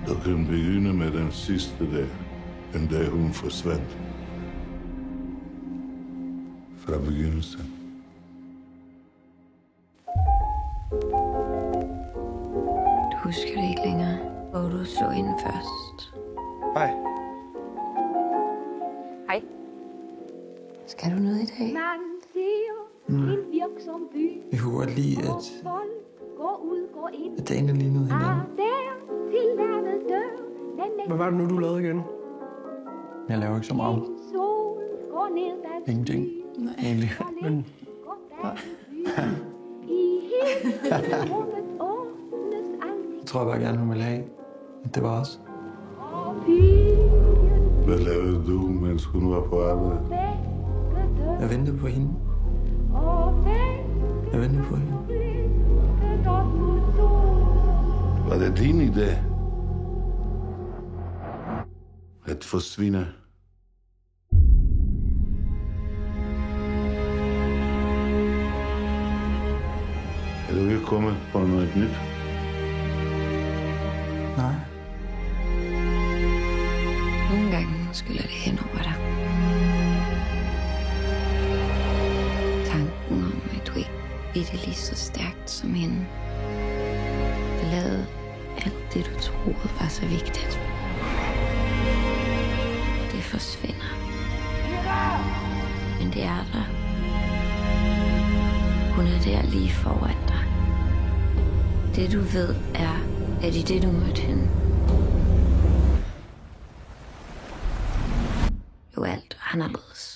Du kan begynde med den sidste dag, den dag hun forsvandt. Fra begyndelsen. Du husker det ikke længere, hvor du så hende først. Hej. Hej. Skal du noget i dag? Jeg kunne godt lide, at dagene lignede hinanden. Hvad var det nu, du lavede igen? Jeg laver ikke så meget. Ingenting. Nej. Egentlig. Men Jeg tror bare gerne, hun ville have, at det var os. Hvad lavede du, mens hun var på arbejde? Jeg ventede på hende. Jeg ventede på hende. Var det din idé? At forsvinde? Er du ikke kommet på noget nyt? Nej. Nogle gange skyller det hen over dig. Tanken om, at du ikke ved det lige så stærkt som hende. Forlade alt det, du troede var så vigtigt. Det forsvinder. Men det er der. Hun er der lige foran dig. Det du ved er, at i det du mødte hende, jo alt anderledes.